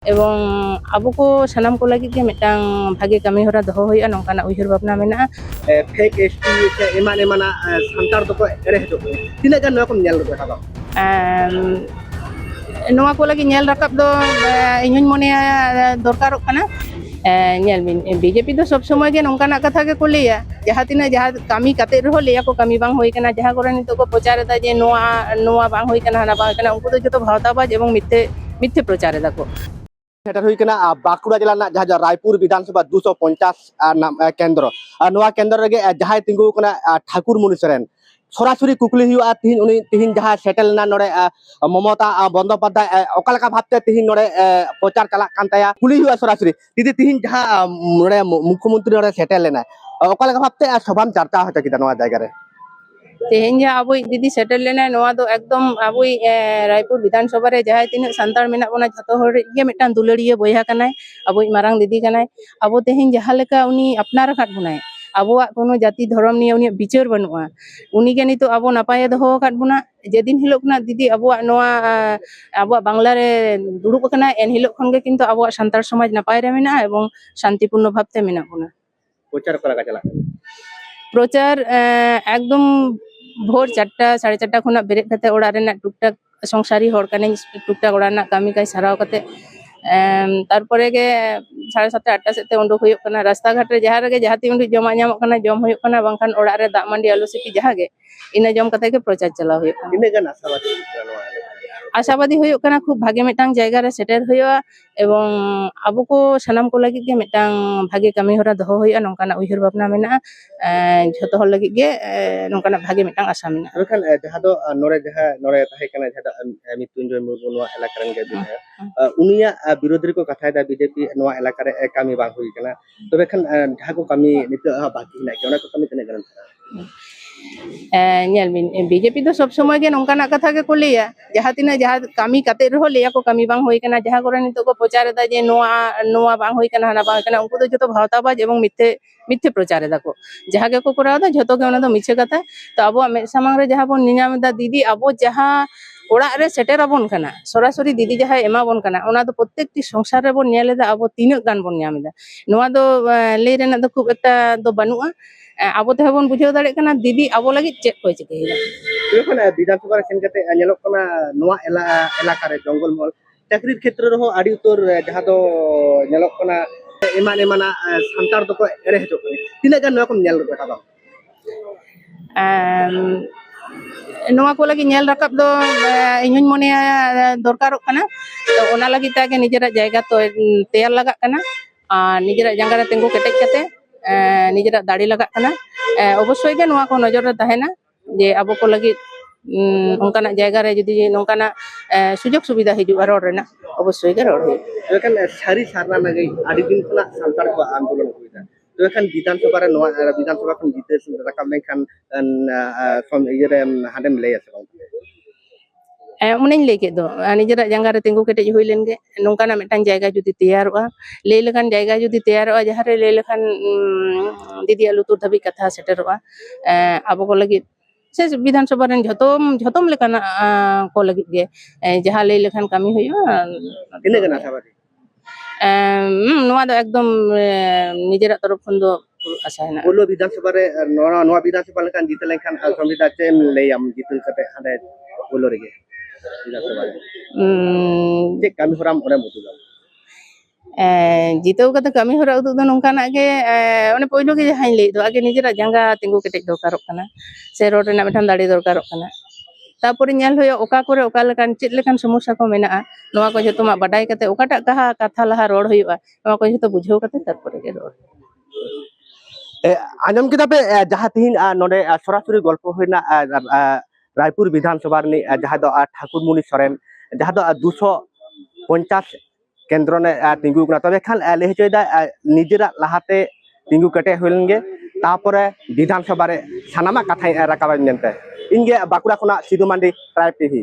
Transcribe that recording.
Ebong abu ko sanam ko lagi ke mitang bhage kami hora doho hoya nongkana uihur bapna mena fake ST से एमान एमाना संतार दो को array हजो तीना गान नया को nyal ro ta noa ko lagi nyel rakap do inyun mone dorkarok kana nyel bin BJP do sob somoy ge nongkana katha ge ko leya jahatina jaha kami kate reho leya ko kami bang hoi kana jaha kore nito ko prochar da je noa bang hoi kana hana bang kana unku do joto bhawtabaj ebong mithe prochar da ko সেটা হই কিনা বাঁকুড়া জেলা না যাহা রায়পুর বিধানসভা 250 কেন্দ্র নোয়া কেন্দ্র রেগে যাহাই তিঙ্গু কনা ঠাকুর মুনি সরেন সরাসরি কুকলি হুয়া তিহিন যাহা সেটেল না নড়ে মমতা বন্দ্যোপাধ্যায় অকালকা ভাবতে তিহিন নড়ে প্রচার চালাক কান তায়া কুলি হুয়া সরাসরি দিদি তিহিন যাহা নড়ে মুখ্যমন্ত্রী নড়ে সেটেল না অকালকা ভাবতে সভাম চর্চা হতে কিনা নোয়া জায়গা রে तेहें अबो दीदी सेटल लेना नोआ दो एकदम अबो रायपुर विधानसभा रे जहां तीन संतार मेना बना जतो हर ये मिटान दुलड़िए बोया कनाय अबो मारांग दीदी कनाय अबो तेहें जहां लेका उनी अपनार खाट बुनाय अबोआ कोनो जाति धर्म निये उनी विचार बनुआ उनी के नितो अबो नपाय दहो खाट बुना जेदिन हिलोक ना दीदी अबोआ नोआ अबोआ बांग्ला रे दुड़ुब कना एन हिलोक खन गे किंतु अबोआ संतार समाज नपाय रे मेना एवं शांतिपूर्ण भावते मेना बुना প্রচার করা চলা प्रचार एकदम भोर 4टा 4:30 खुना बेरे कते ओड़ा रेना टुकटाक संसारी हर कने टुकटाक ओड़ा ना कामी काई साराव कते तारपरे गे 7:30 8टा सेते ओंडो होयो कना रास्ता घाट रे जहां रे जहां ती उंडी जमा ᱧᱟᱢᱚᱜ ᱠᱟᱱᱟ ᱡᱚᱢ ᱦᱩᱭᱩᱜ ᱠᱟᱱᱟ ᱵᱟᱝᱠᱷᱟᱱ ᱚᱲᱟᱜ ᱨᱮ ᱫᱟᱜ ᱢᱟᱹᱰᱤ ᱟᱞᱩ ᱥᱤᱯᱤ ᱡᱟᱦᱟᱸ ᱜᱮ ᱤᱱᱟᱹ ᱡᱚᱢ ᱠᱟᱛᱮ ᱜᱮ ᱯᱨᱚᱪᱟᱨ ᱪᱟᱞᱟᱣ ᱦᱩᱭᱩᱜ ᱠᱟᱱᱟ ᱤᱱᱟᱹ ᱜᱟᱱ आशाबादी हुयो कना खूब भागे मिटांग जायगा रे सेटेर हुयो एवं आबो को सनाम को लगी के मिटांग भागे कमी होरा दोहो हुयो नोंकाना उइहर भावना मेना झोतो हर लगी के नोंकाना भागे मिटांग आशा मेना एखान जहां दो नोरे ताहे कना जहां मृत्युंजय मुर्मू नोआ इलाका रन गे उनिया विरोधी को कथा दा बीजेपी नोआ इलाका रे कमी बांग हुई कना तबे खान जहां को कमी नित बाकी ना के ओना को कमी तने गरन nyel bin BJP do sob somoy ge nongkana katha ge ko leya jahatina jaha kami kate reho leya ko kami bang hoi kana jaha kore nito ko prochar da je noa bang hoi kana hana bang kana unku do joto bhawtabaj ebong mithe prochar da ko jaha ge ko koraw da joto ge ona do miche katha to abo me samang re jaha bon ninyam da didi abo jaha ओड़ा रे सेटेर आबोन कना सरासरी दीदी जहां एमा bone कना ओना दो प्रत्येकटी संसार रे बोन नेलेदा अब तीन गान बोन ᱧᱟᱢᱮदा नोआ दो ले रेना दो खूब एकटा दो बनुआ आबो ते बोन बुझाव दाड़े कना दीदी आबो लगी चेक को चिकेला एखन विधानसभा सेन कते नेलोक कना नोआ इलाका रे जंगल मॉल चाकरी क्षेत्र रहो आडी उतर जहां दो नेलोक कना एमाना संतार दो को एरे हजो तीना गान नोआ को नेल बेटा बा नोआ को लगी nyel rakap do inyun mone dorkarok kana to ona lagi ta ge nijera jayga to teyar lagak kana nijera jangga re tenggu ketek kate nijera dadi lagak kana obossoy ge noa ko nojor re tahena je abo ko lagi ongkana jayga re jodi nongkana sujog subida hijua rod rena obossoy ge rod एखन सारी सारना नगई आडी दिन खना संतार को आंदोलन हुईदा तो एखन विधानसभा रे नोआ विधानसभा खन जीते रकम में खान सम इरे हाडेम ले आसे उन्हें लेके दो निजरा जंगा रे तिंगु केटे हुई लेन गे नोंकाना मिटान जायगा जुदी तैयारोआ ले लेखान जायगा जुदी तैयारोआ जहां रे ले लेखान दीदी लुतुर धबी कथा सेटेरोआ आबो को लगी से विधानसभा रे झतम लेखान को लगी गे जहां ले लेखान कमी हुयो तिने गना साबादी नोआ दो एकदम निजरा तरफ खन दो आशा है ना बोलो विधानसभा रे नोआ विधानसभा लेखान जीते लेखान संविदा चेम लेयाम जीतल कते हाडे बोलो रेगे विधानसभा जे कमी होराम ओरे मुतुला जीतो कते कमी होरा उदु दो नोंकाना गे ओने पहिले गे जहां ले दो आगे निजरा जंगा तिंगु केटे दरकारक कना से रोड रे मिठान दाड़ी दरकारक कना तारपरे नेल होयो ओका करे ओका लेकान चेत लेकान समस्या को मेना नोआ को जतो मा बाडाय कते ओकाटा कथा लहा रोड होयो नोआ को जतो बुझाव कते तारपरे गे रोड आजम किदा पे जहां तिहिन नोडे सरासरी गल्प होइना रायपुर विधानसभा रे जहां दो ठाकुर मुनि सरेन जहां दो 250 केंद्र ने तिंगु कना तबे खान ले हचोयदा निजेरा लाहाते तिंगु कटे होइलनगे तारपरे विधानसभा रे सानामा कथाय राकाबा मेनते इनगे बाकुड़ा खना सिधु मांडी ट्राइब टीवी।